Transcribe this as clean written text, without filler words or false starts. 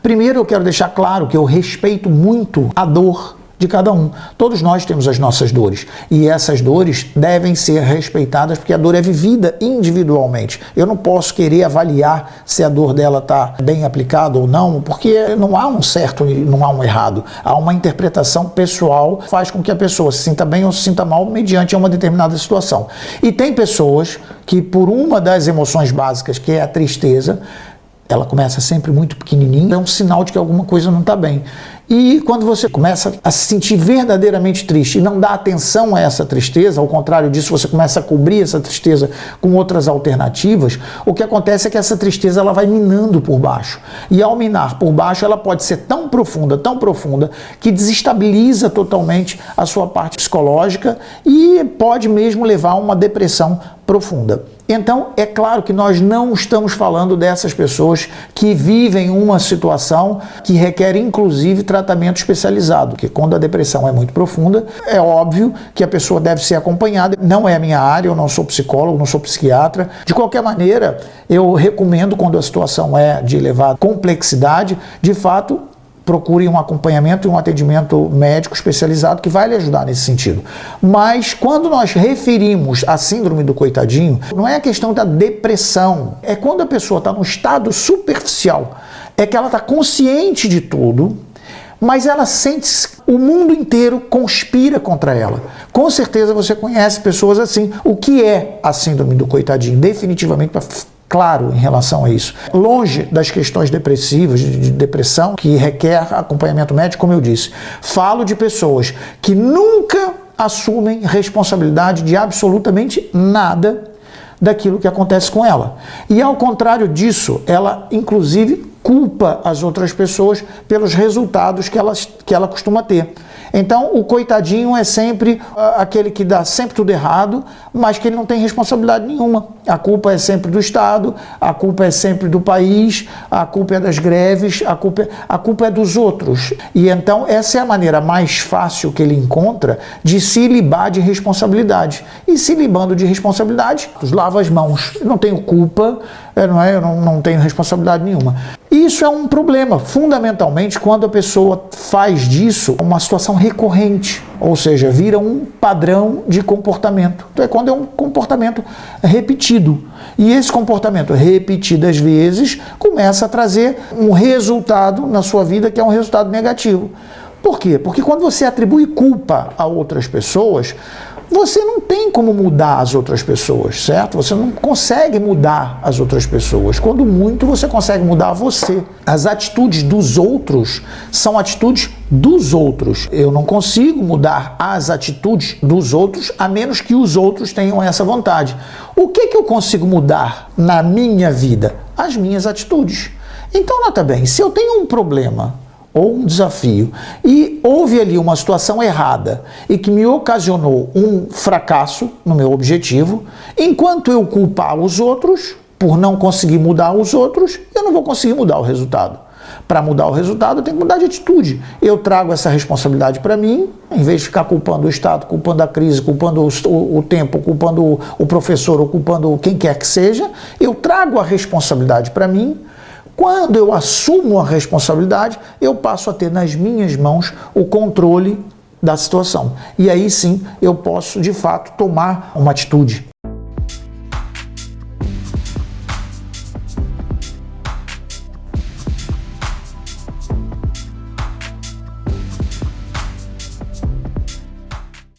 Primeiro, eu quero deixar claro que eu respeito muito a dor de cada um. Todos nós temos as nossas dores e essas dores devem ser respeitadas porque a dor é vivida individualmente. Eu não posso querer avaliar se a dor dela está bem aplicada ou não, porque não há um certo e não há um errado. Há uma interpretação pessoal que faz com que a pessoa se sinta bem ou se sinta mal mediante uma determinada situação. E tem pessoas que, por uma das emoções básicas, que é a tristeza, ela começa sempre muito pequenininha, é um sinal de que alguma coisa não está bem. E quando você começa a se sentir verdadeiramente triste e não dá atenção a essa tristeza, ao contrário disso, você começa a cobrir essa tristeza com outras alternativas, o que acontece é que essa tristeza ela vai minando por baixo. E ao minar por baixo, ela pode ser tão profunda, que desestabiliza totalmente a sua parte psicológica e pode mesmo levar a uma depressão profunda. Então, é claro que nós não estamos falando dessas pessoas que vivem uma situação que requer, inclusive, tratamento especializado, porque quando a depressão é muito profunda, é óbvio que a pessoa deve ser acompanhada. Não é a minha área, eu não sou psicólogo, não sou psiquiatra. De qualquer maneira, eu recomendo, quando a situação é de elevada complexidade, de fato, procure um acompanhamento e um atendimento médico especializado que vai lhe ajudar nesse sentido. Mas quando nós referimos a síndrome do coitadinho, não é a questão da depressão, é quando a pessoa está num estado superficial, é que ela está consciente de tudo, mas ela sente que o mundo inteiro conspira contra ela. Com certeza você conhece pessoas assim. O que é a síndrome do coitadinho? Definitivamente, claro, em relação a isso. Longe das questões depressivas, de depressão, que requer acompanhamento médico, como eu disse. Falo de pessoas que nunca assumem responsabilidade de absolutamente nada daquilo que acontece com ela. E ao contrário disso, ela inclusive culpa as outras pessoas pelos resultados que ela costuma ter. Então, o coitadinho é sempre aquele que dá sempre tudo errado, mas que ele não tem responsabilidade nenhuma. A culpa é sempre do Estado, a culpa é sempre do país, a culpa é das greves, a culpa é dos outros. E então, essa é a maneira mais fácil que ele encontra de se libar de responsabilidade. E se libando de responsabilidade, lava as mãos. Eu não tenho culpa, eu não tenho responsabilidade nenhuma. Isso é um problema, fundamentalmente, quando a pessoa faz disso uma situação recorrente, ou seja, vira um padrão de comportamento. Então é quando é um comportamento repetido. E esse comportamento repetidas vezes começa a trazer um resultado na sua vida que é um resultado negativo. Por quê? Porque quando você atribui culpa a outras pessoas, você não tem como mudar as outras pessoas, certo? Você não consegue mudar as outras pessoas. Quando muito, você consegue mudar você. As atitudes dos outros são atitudes dos outros. Eu não consigo mudar as atitudes dos outros, a menos que os outros tenham essa vontade. O que eu consigo mudar na minha vida? As minhas atitudes. Então, nota bem, se eu tenho um problema ou um desafio, e houve ali uma situação errada e que me ocasionou um fracasso no meu objetivo, enquanto eu culpar os outros por não conseguir mudar os outros, eu não vou conseguir mudar o resultado. Para mudar o resultado, eu tenho que mudar de atitude. Eu trago essa responsabilidade para mim, em vez de ficar culpando o Estado, culpando a crise, culpando o tempo, culpando o professor ou culpando quem quer que seja, eu trago a responsabilidade para mim. Quando eu assumo a responsabilidade, eu passo a ter nas minhas mãos o controle da situação. E aí sim, eu posso, de fato, tomar uma atitude.